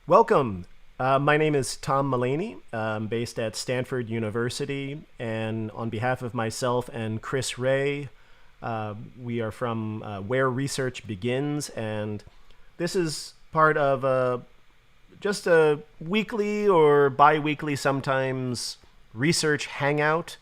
Welcome. My name is Tom Mullaney. I'm based at Stanford University, and on behalf of myself and Chris Ray, we are from Where Research Begins, and this is part of just a weekly or bi-weekly sometimes research hangout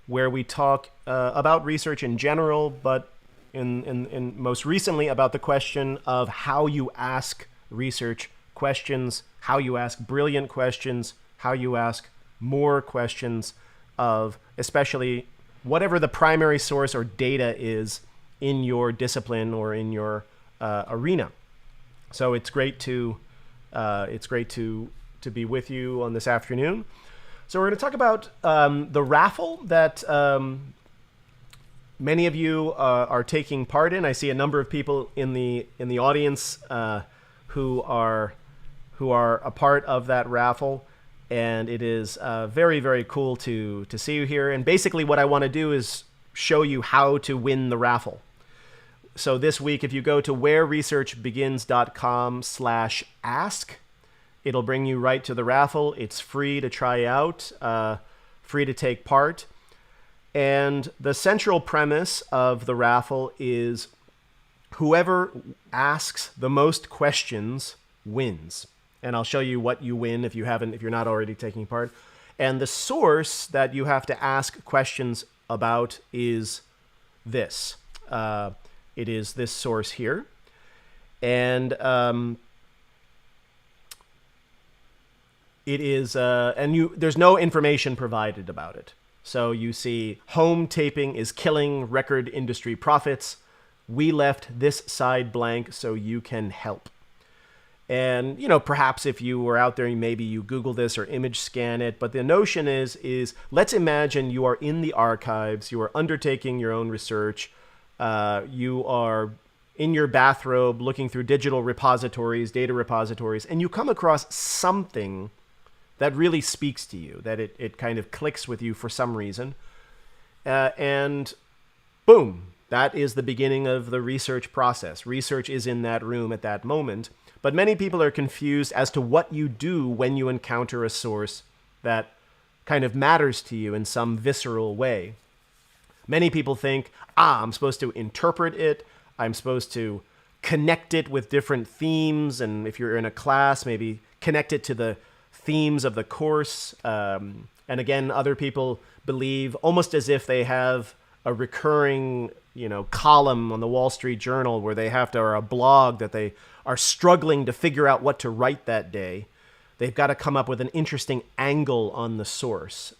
where we talk about research in general, but in most recently about the question of how you ask research questions, how you ask brilliant questions, how you ask more questions of especially whatever the primary source or data is in your discipline or in your arena. So it's great to be with you on this afternoon. So we're going to talk about the raffle that many of you are taking part in. I see a number of people in the audience who are a part of that raffle, and it is very, very cool to see you here. And basically what I want to do is show you how to win the raffle. So this week, if you go to whereresearchbegins.com/ask, it'll bring you right to the raffle. It's free to try out, free to take part. And the central premise of the raffle is whoever asks the most questions wins. And I'll show you what you win if you're not already taking part. And the source that you have to ask questions about is this. It is this source here. And it is, there's no information provided about it. So you see, home taping is killing record industry profits. We left this side blank so you can help. And, perhaps if you were out there, maybe you Google this or image scan it. But the notion is let's imagine you are in the archives, you are undertaking your own research, you are in your bathrobe looking through digital repositories, data repositories, and you come across something that really speaks to you, that it kind of clicks with you for some reason. And boom, that is the beginning of the research process. Research is in that room at that moment. But many people are confused as to what you do when you encounter a source that kind of matters to you in some visceral way. Many people think, I'm supposed to interpret it, I'm supposed to connect it with different themes, and if you're in a class, maybe connect it to the themes of the course. And again, other people believe, almost as if they have a recurring, column on the Wall Street Journal where they have to, or a blog that they are struggling to figure out what to write that day. They've got to come up with an interesting angle on the source.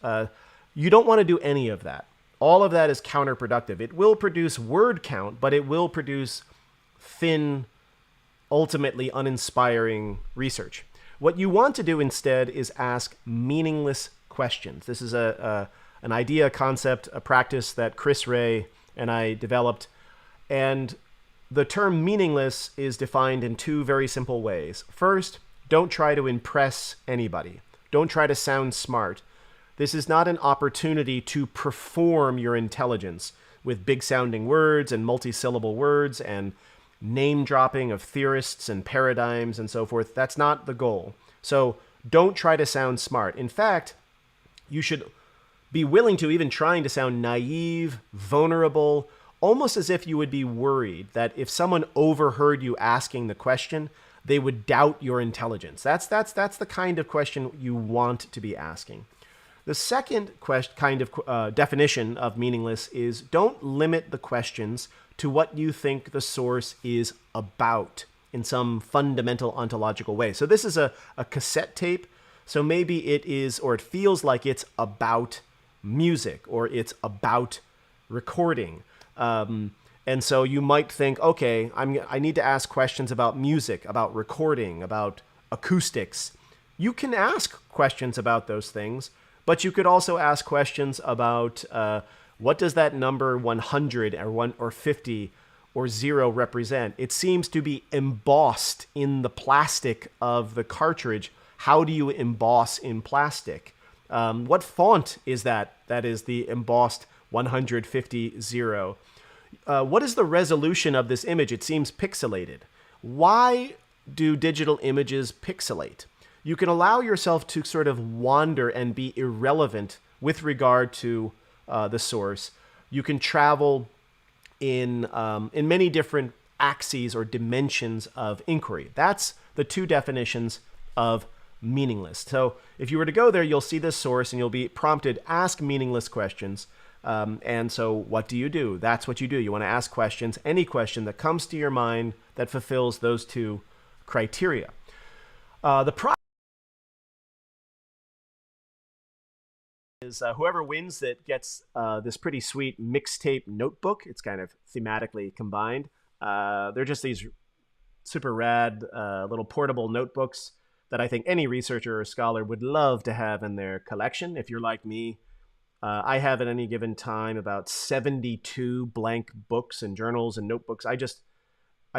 You don't want to do any of that. All of that is counterproductive. It will produce word count, but it will produce thin, ultimately uninspiring research. What you want to do instead is ask meaningless questions. This is an idea, a concept, a practice that Chris Ray and I developed. And the term meaningless is defined in two very simple ways. First, don't try to impress anybody. Don't try to sound smart. This is not an opportunity to perform your intelligence with big-sounding words and multi-syllable words and name-dropping of theorists and paradigms and so forth. That's not the goal. So don't try to sound smart. In fact, you should be willing to, even trying to sound naive, vulnerable, almost as if you would be worried that if someone overheard you asking the question, they would doubt your intelligence. That's the kind of question you want to be asking. The second kind of definition of meaningless is don't limit the questions to what you think the source is about in some fundamental ontological way. So this is a cassette tape, so maybe it is, or it feels like it's about music, or it's about recording. And so you might think, okay, I need to ask questions about music, about recording, about acoustics. You can ask questions about those things, but you could also ask questions about what does that number 100 or 1 or 50 or 0 represent? It seems to be embossed in the plastic of the cartridge. How do you emboss in plastic? What font is that? That is the embossed 150 0. What is the resolution of this image? It seems pixelated. Why do digital images pixelate? you can allow yourself to sort of wander and be irrelevant with regard to the source. You can travel in many different axes or dimensions of inquiry. That's the two definitions of meaningless. So if you were to go there, you'll see this source and you'll be prompted, ask meaningless questions. And so what do? That's what you do. You want to ask questions, any question that comes to your mind that fulfills those two criteria. The prize is whoever wins that gets this pretty sweet mixtape notebook. It's kind of thematically combined. They're just these super rad little portable notebooks that I think any researcher or scholar would love to have in their collection. If you're like me, I have at any given time about 72 blank books and journals and notebooks. I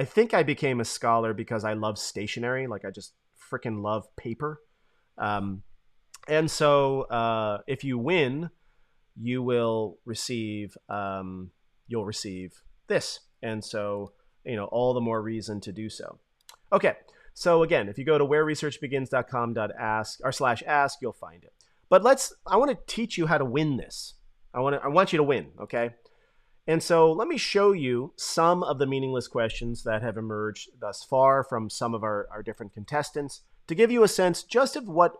think I became a scholar because I love stationery. Like I just freaking love paper. And so if you win, you will receive this. And so, all the more reason to do so. Okay. So again, if you go to whereresearchbegins.com/ask, you'll find it. But I want to teach you how to win this. I want you to win, okay? And so let me show you some of the meaningless questions that have emerged thus far from some of our different contestants to give you a sense just of what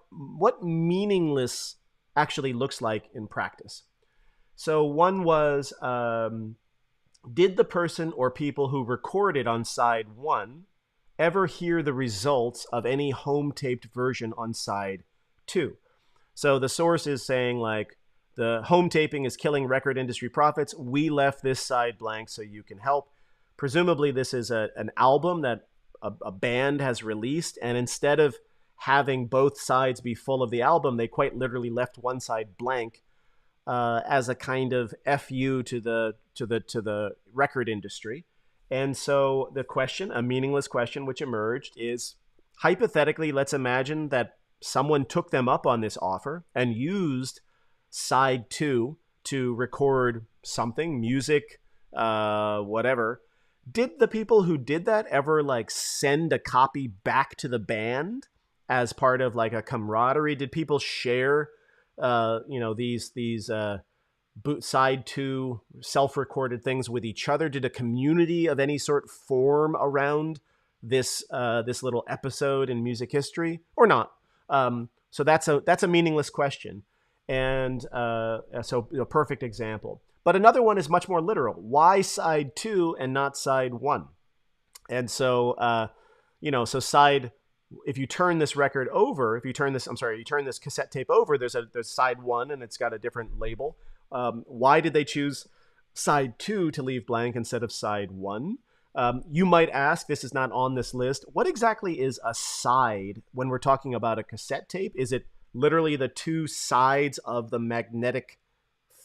meaningless actually looks like in practice. So one was, did the person or people who recorded on side 1 ever hear the results of any home taped version on side 2? So the source is saying like, the home taping is killing record industry profits. We left this side blank so you can help. Presumably this is an album that a band has released, and instead of having both sides be full of the album, they quite literally left one side blank as a kind of FU to the record industry. And so the question, a meaningless question which emerged is, hypothetically, let's imagine that someone took them up on this offer and used side 2 to record something, music, whatever. Did the people who did that ever like send a copy back to the band as part of like a camaraderie? Did people share, these boot side 2 self-recorded things with each other? Did a community of any sort form around this little episode in music history or not? So that's a meaningless question, and so a perfect example. But another one is much more literal. Why side 2 and not side 1? And so so side, if you turn this record over, you turn this cassette tape over, there's side 1 and it's got a different label. Why did they choose side 2 to leave blank instead of side 1? You might ask, this is not on this list, what exactly is a side when we're talking about a cassette tape? Is it literally the two sides of the magnetic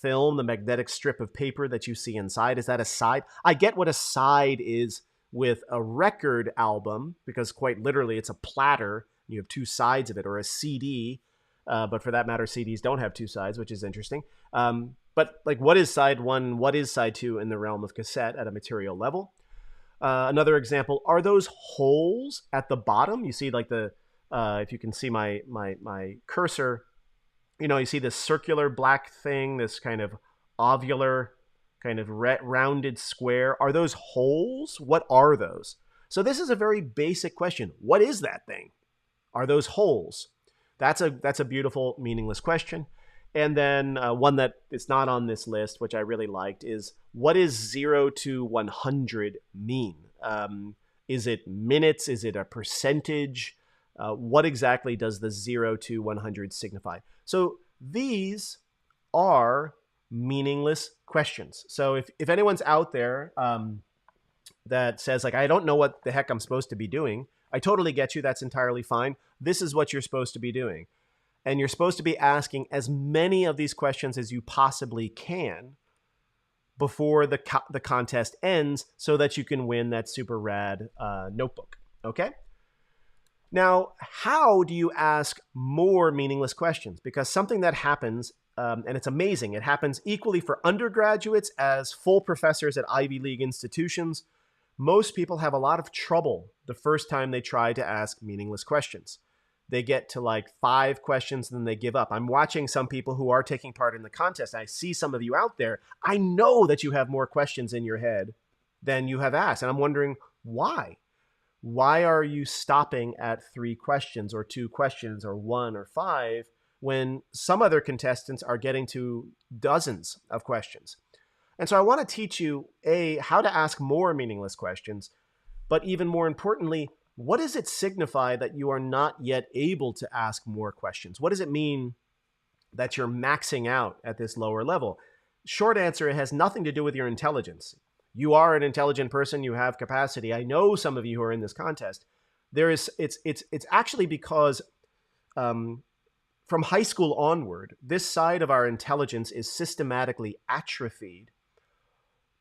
film, the magnetic strip of paper that you see inside? Is that a side? I get what a side is with a record album, because quite literally it's a platter. You have two sides of it, or a CD. But for that matter, CDs don't have two sides, which is interesting. But like, what is side 1? What is side 2 in the realm of cassette at a material level? Another example, are those holes at the bottom? You see like if you can see my cursor, you see this circular black thing, this kind of ovular, kind of rounded square. Are those holes? What are those? So this is a very basic question. What is that thing? Are those holes? That's a beautiful, meaningless question. And then one that is not on this list, which I really liked, is what is 0 to 100 mean? Is it minutes? Is it a percentage? What exactly does the 0 to 100 signify? So these are meaningless questions. So if anyone's out there that says, like, I don't know what the heck I'm supposed to be doing, I totally get you. That's entirely fine. This is what you're supposed to be doing. And you're supposed to be asking as many of these questions as you possibly can before the contest ends so that you can win that super rad notebook. Okay? Now, how do you ask more meaningless questions? Because something that happens, and it's amazing, it happens equally for undergraduates as full professors at Ivy League institutions. Most people have a lot of trouble the first time they try to ask meaningless questions. they get to like 5 questions and then they give up. I'm watching some people who are taking part in the contest. I see some of you out there. I know that you have more questions in your head than you have asked. And I'm wondering why. Why are you stopping at 3 questions or 2 questions or 1 or 5 when some other contestants are getting to dozens of questions? And so I want to teach you, A, how to ask more meaningless questions, but even more importantly, what does it signify that you are not yet able to ask more questions? What does it mean that you're maxing out at this lower level? Short answer, it has nothing to do with your intelligence. You are an intelligent person, you have capacity. I know some of you who are in this contest. It's actually because from high school onward, this side of our intelligence is systematically atrophied,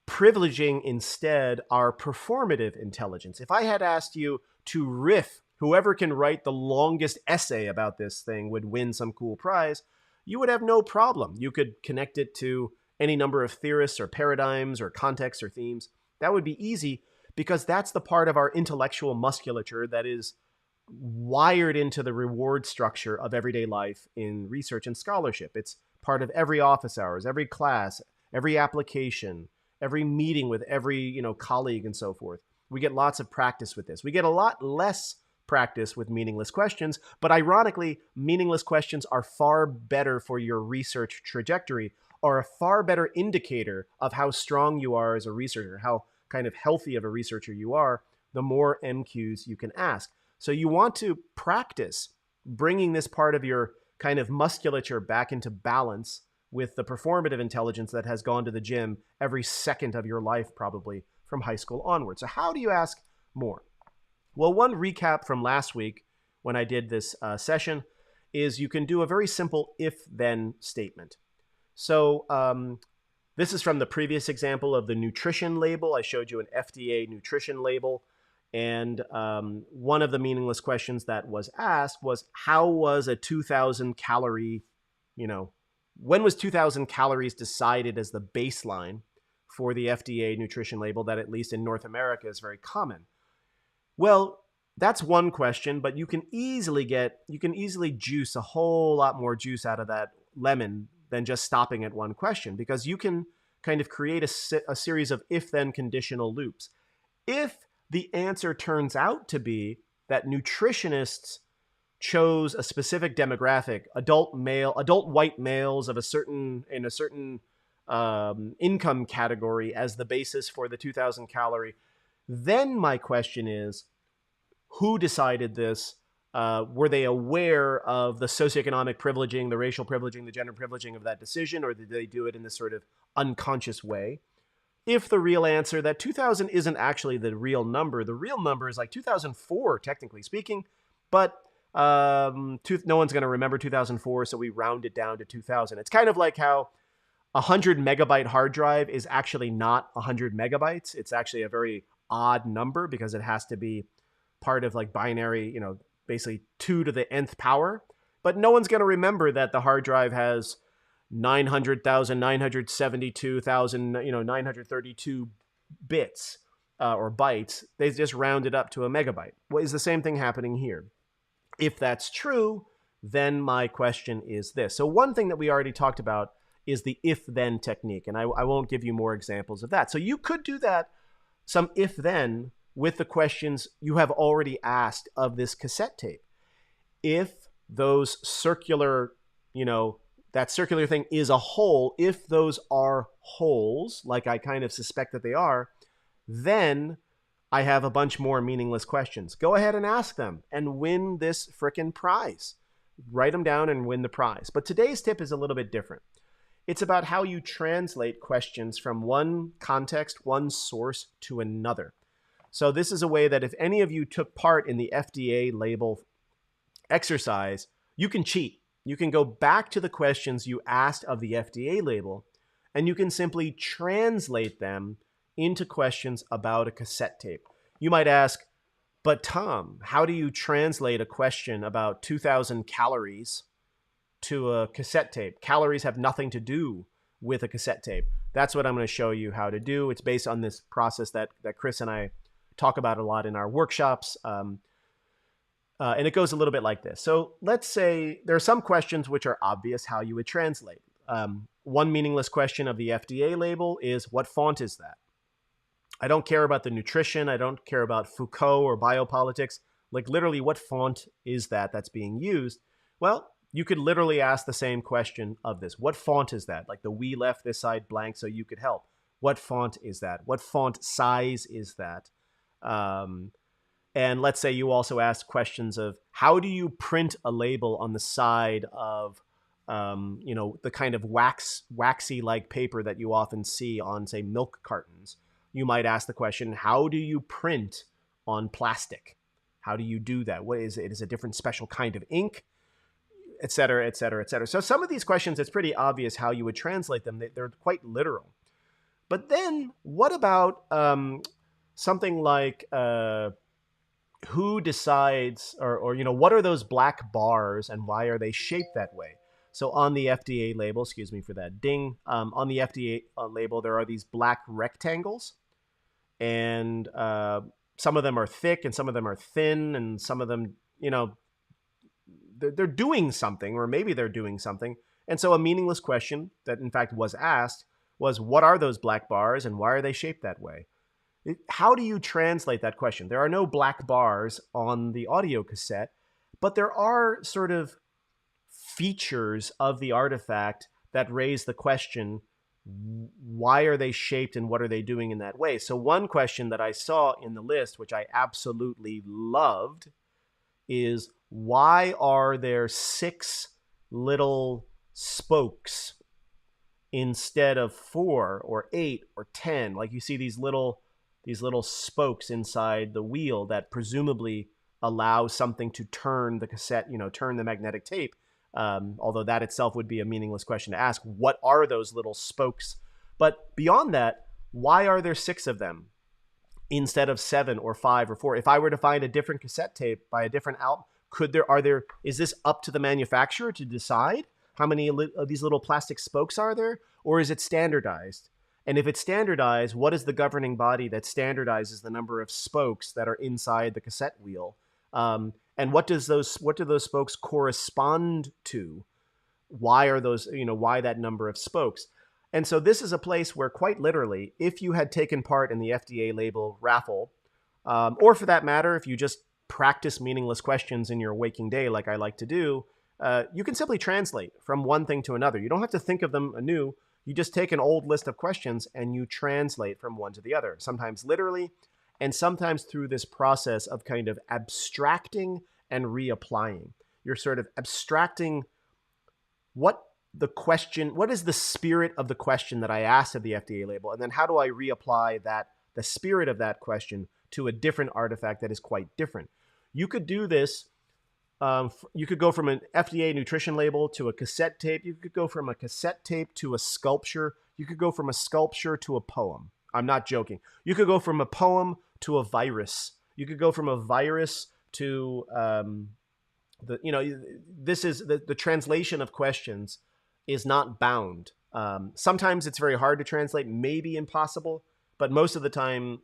privileging instead our performative intelligence. If I had asked you to riff, whoever can write the longest essay about this thing would win some cool prize, you would have no problem. You could connect it to any number of theorists or paradigms or contexts or themes. That would be easy because that's the part of our intellectual musculature that is wired into the reward structure of everyday life in research and scholarship. It's part of every office hours, every class, every application, every meeting with every colleague and so forth. We get lots of practice with this. We get a lot less practice with meaningless questions, but ironically, meaningless questions are far better for your research trajectory, are a far better indicator of how strong you are as a researcher, how kind of healthy of a researcher you are, the more MQs you can ask. So you want to practice bringing this part of your kind of musculature back into balance with the performative intelligence that has gone to the gym every second of your life, probably from high school onward. So how do you ask more? Well, one recap from last week when I did this session is you can do a very simple if-then statement. So this is from the previous example of the nutrition label. I showed you an FDA nutrition label. And one of the meaningless questions that was asked was, how was a 2,000 calorie, when was 2,000 calories decided as the baseline for the FDA nutrition label that at least in North America is very common? Well, that's one question, but you can easily juice a whole lot more juice out of that lemon than just stopping at one question, because you can kind of create a series of if-then conditional loops. If the answer turns out to be that nutritionists chose a specific demographic, adult white males of a certain income category as the basis for the 2,000 calorie, then my question is, who decided this? Were they aware of the socioeconomic privileging, the racial privileging, the gender privileging of that decision, or did they do it in this sort of unconscious way? If the real answer that 2000 isn't actually the real number is like 2004, technically speaking, but no one's going to remember 2004, so we round it down to 2000. It's kind of like how 100 megabyte hard drive is actually not 100 megabytes. It's actually a very odd number because it has to be part of like binary, basically 2 to the nth power. But no one's going to remember that the hard drive has 900,972,932 bits or bytes. They just round it up to a megabyte. Well, is the same thing happening here? If that's true, then my question is this. So one thing that we already talked about is the if-then technique, and I won't give you more examples of that. So you could do that, some if-then, with the questions you have already asked of this cassette tape. If those circular, that circular thing is a hole, if those are holes, like I kind of suspect that they are, then I have a bunch more meaningless questions. Go ahead and ask them and win this frickin' prize. Write them down and win the prize. But today's tip is a little bit different. It's about how you translate questions from one context, one source to another. So this is a way that if any of you took part in the FDA label exercise, you can cheat. You can go back to the questions you asked of the FDA label, and you can simply translate them into questions about a cassette tape. You might ask, but Tom, how do you translate a question about 2,000 calories to a cassette tape? Calories have nothing to do with a cassette tape. That's what I'm going to show you how to do. It's based on this process that Chris and I talk about a lot in our workshops. And it goes a little bit like this. So let's say there are some questions which are obvious how you would translate. One meaningless question of the FDA label is, what font is that? I don't care about the nutrition. I don't care about Foucault or biopolitics. Like literally, what font is that that's being used? Well, you could literally ask the same question of this. What font is that? Like the we left this side blank so you could help. What font is that? What font size is that? And let's say you also ask questions of how do you print a label on the side of, the kind of waxy like paper that you often see on, say, milk cartons. You might ask the question, how do you print on plastic? How do you do that? What is it? Is it a different special kind of ink? Et cetera, et cetera, et cetera. So some of these questions, it's pretty obvious how you would translate them. They're quite literal. But then what about something like who decides or what are those black bars and why are they shaped that way? So on the FDA label, excuse me for that ding, on the FDA label, there are these black rectangles, and some of them are thick and some of them are thin, and some of them, they're doing something, or maybe they're doing something. And so a meaningless question that in fact was asked was, what are those black bars and why are they shaped that way? How do you translate that question? There are no black bars on the audio cassette, but there are sort of features of the artifact that raise the question, why are they shaped and what are they doing in that way? So one question that I saw in the list, which I absolutely loved, is why are there 6 little spokes instead of 4 or 8 or 10? Like you see these little spokes inside the wheel that presumably allow something to turn the cassette, turn the magnetic tape. Although that itself would be a meaningless question to ask. What are those little spokes? But beyond that, why are there 6 of them instead of 7 or 5 or 4? If I were to find a different cassette tape by a different album, is this up to the manufacturer to decide how many of these little plastic spokes are there? Or is it standardized? And if it's standardized, what is the governing body that standardizes the number of spokes that are inside the cassette wheel? And what do those spokes correspond to? Why are those, why that number of spokes? And so this is a place where, quite literally, if you had taken part in the FDA label raffle, or for that matter, if you just practice meaningless questions in your waking day, like I like to do, you can simply translate from one thing to another. You don't have to think of them anew. You just take an old list of questions and you translate from one to the other, sometimes literally, and sometimes through this process of kind of abstracting and reapplying. You're sort of abstracting what is the spirit of the question that I asked of the FDA label, and then how do I reapply the spirit of that question to a different artifact that is quite different. You could do this. You could go from an FDA nutrition label to a cassette tape. You could go from a cassette tape to a sculpture. You could go from a sculpture to a poem. I'm not joking. You could go from a poem to a virus. You could go from a virus to this is the translation of questions is not bound. Sometimes it's very hard to translate, maybe impossible, but most of the time,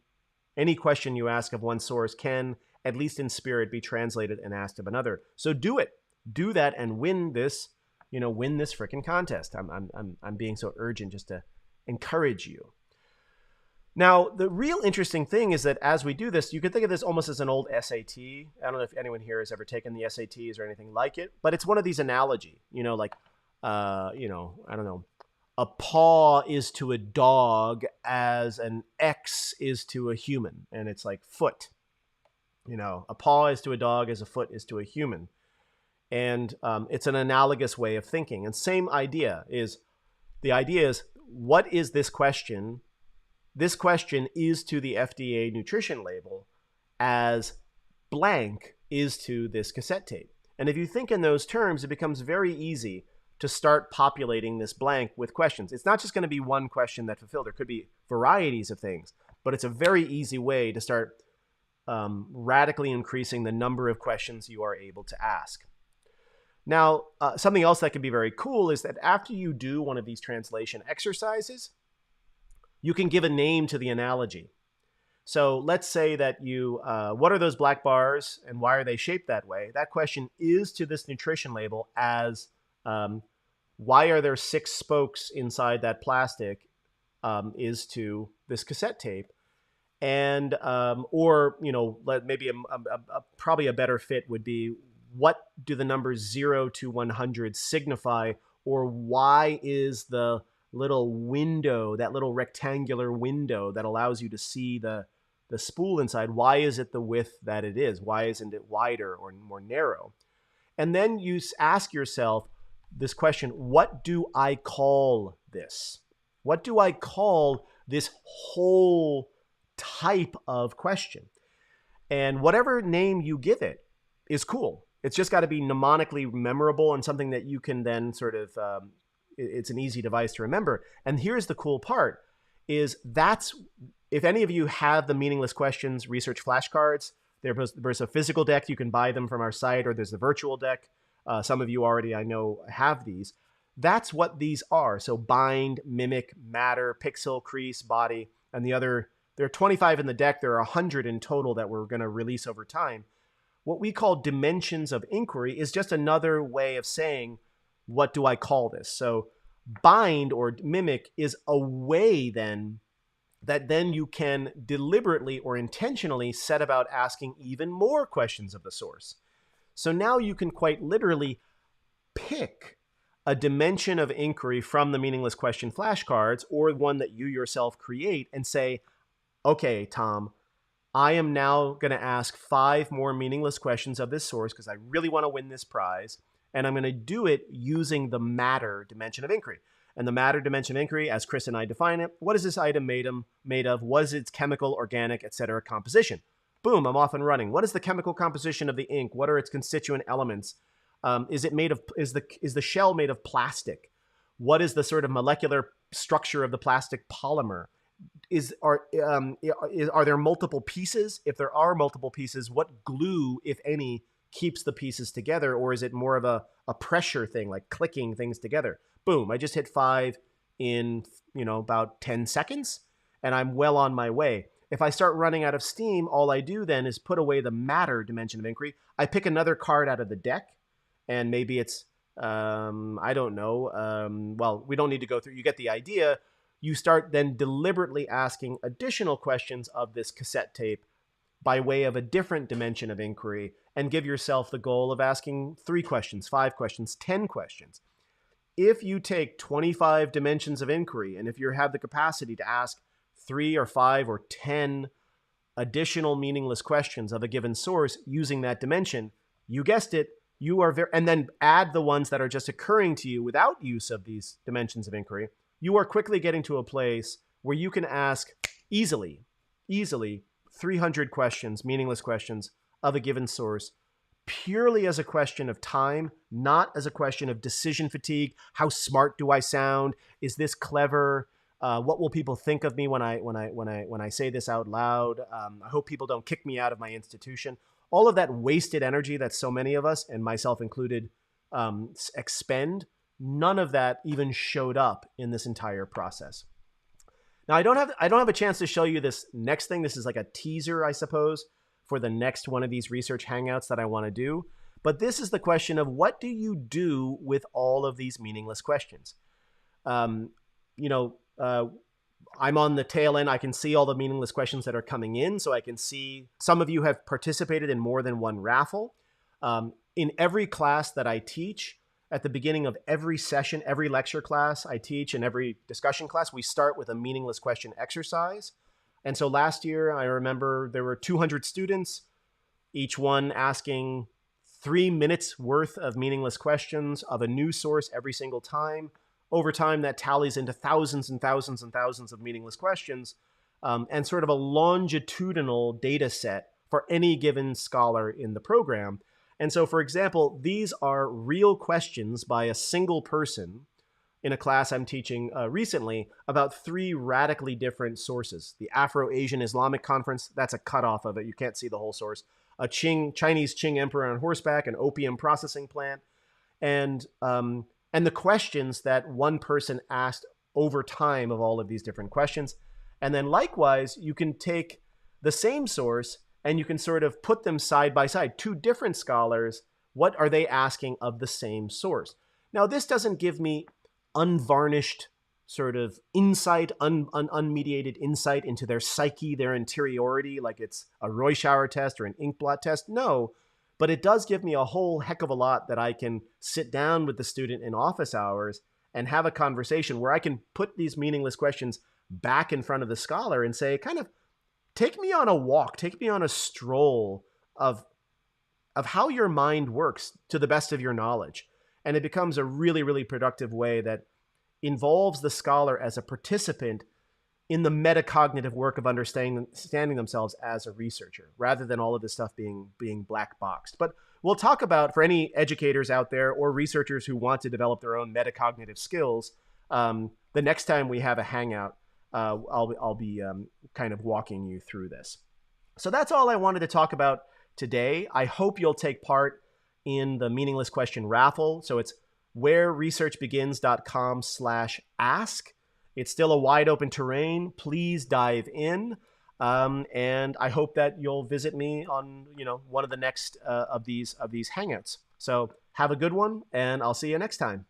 any question you ask of one source can, at least in spirit, be translated and asked of another. So do it. Do that and win this, win this freaking contest. I'm being so urgent just to encourage you. Now, the real interesting thing is that as we do this, you can think of this almost as an old SAT. I don't know if anyone here has ever taken the SATs or anything like it, but it's one of these analogy, I don't know, a paw is to a dog as an X is to a human, and it's like foot. A paw is to a dog as a foot is to a human. And it's an analogous way of thinking. And same idea is, what is this question? This question is to the FDA nutrition label as blank is to this cassette tape. And if you think in those terms, it becomes very easy to start populating this blank with questions. It's not just going to be one question that fulfilled. There could be varieties of things, but it's a very easy way to start radically increasing the number of questions you are able to ask. Now, something else that can be very cool is that after you do one of these translation exercises, you can give a name to the analogy. So let's say that you, what are those black bars and why are they shaped that way? That question is to this nutrition label as, why are there 6 spokes inside that plastic, is to this cassette tape. And, or, maybe probably a better fit would be, what do the numbers 0 to 100 signify, or why is the little window, that little rectangular window that allows you to see the spool inside, why is it the width that it is? Why isn't it wider or more narrow? And then you ask yourself this question, what do I call this? What do I call this whole type of question? And whatever name you give it is cool. It's just got to be mnemonically memorable and something that you can then sort of, it's an easy device to remember. And here's the cool part is that's, if any of you have the Meaningless Questions research flashcards, there's a physical deck. You can buy them from our site, or there's the virtual deck. Some of you already, I know, have these. That's what these are. So bind, mimic, matter, pixel, crease, body, and the other, there are 25 in the deck. There are 100 in total that we're going to release over time. What we call dimensions of inquiry is just another way of saying, what do I call this? So bind or mimic is a way then that then you can deliberately or intentionally set about asking even more questions of the source. So now you can quite literally pick a dimension of inquiry from the Meaningless Question flashcards, or one that you yourself create, and say, okay, Tom, I am now going to ask 5 more meaningless questions of this source because I really want to win this prize. And I'm going to do it using the matter dimension of inquiry. And the matter dimension of inquiry, as Chris and I define it, what is this item made of? What is its chemical, organic, etc. composition? Boom, I'm off and running. What is the chemical composition of the ink? What are its constituent elements? Is the shell made of plastic? What is the sort of molecular structure of the plastic polymer? Are there multiple pieces? If there are multiple pieces, what glue, if any, keeps the pieces together? Or is it more of a pressure thing, like clicking things together? Boom, I just hit 5 in, about 10 seconds, and I'm well on my way. If I start running out of steam, all I do then is put away the matter dimension of inquiry. I pick another card out of the deck, and maybe it's, I don't know. Well, we don't need to go through. You get the idea. You start then deliberately asking additional questions of this cassette tape by way of a different dimension of inquiry, and give yourself the goal of asking 3 questions, 5 questions, 10 questions. If you take 25 dimensions of inquiry, and if you have the capacity to ask 3 or 5 or 10 additional meaningless questions of a given source using that dimension, you guessed it, you are and then add the ones that are just occurring to you without use of these dimensions of inquiry, you are quickly getting to a place where you can ask easily 300 questions, meaningless questions of a given source, purely as a question of time, not as a question of decision fatigue. How smart do I sound? Is this clever? What will people think of me when I say this out loud? I hope people don't kick me out of my institution. All of that wasted energy that so many of us, and myself included, expend, none of that even showed up in this entire process. Now, I don't have a chance to show you this next thing. This is like a teaser, I suppose, for the next one of these research hangouts that I want to do. But this is the question of, what do you do with all of these meaningless questions? I'm on the tail end. I can see all the meaningless questions that are coming in. So I can see some of you have participated in more than one raffle. In every class that I teach, at the beginning of every session, every lecture class I teach, and every discussion class, we start with a meaningless question exercise. And so last year, I remember there were 200 students, each one asking 3 minutes worth of meaningless questions of a new source every single time. Over time, that tallies into thousands and thousands and thousands of meaningless questions, and sort of a longitudinal data set for any given scholar in the program. And so, for example, these are real questions by a single person in a class I'm teaching recently about 3 radically different sources. The Afro-Asian Islamic Conference, that's a cutoff of it. You can't see the whole source. A Chinese Qing emperor on horseback, an opium processing plant, and the questions that one person asked over time of all of these different questions. And then likewise, you can take the same source, and you can sort of put them side by side. Two different scholars, what are they asking of the same source? Now, this doesn't give me unvarnished sort of insight, unmediated insight into their psyche, their interiority, like it's a Rorschach test or an inkblot test. No, but it does give me a whole heck of a lot that I can sit down with the student in office hours and have a conversation where I can put these meaningless questions back in front of the scholar and say, kind of, take me on a walk, take me on a stroll of how your mind works to the best of your knowledge. And it becomes a really, really productive way that involves the scholar as a participant in the metacognitive work of understanding themselves as a researcher, rather than all of this stuff being black boxed. But we'll talk about, for any educators out there or researchers who want to develop their own metacognitive skills, the next time we have a hangout, I'll be kind of walking you through this. So that's all I wanted to talk about today. I hope you'll take part in the Meaningless Question raffle. So it's whereresearchbegins.com/ask. It's still a wide open terrain. Please dive in. And I hope that you'll visit me on, one of the next of these hangouts. So have a good one, and I'll see you next time.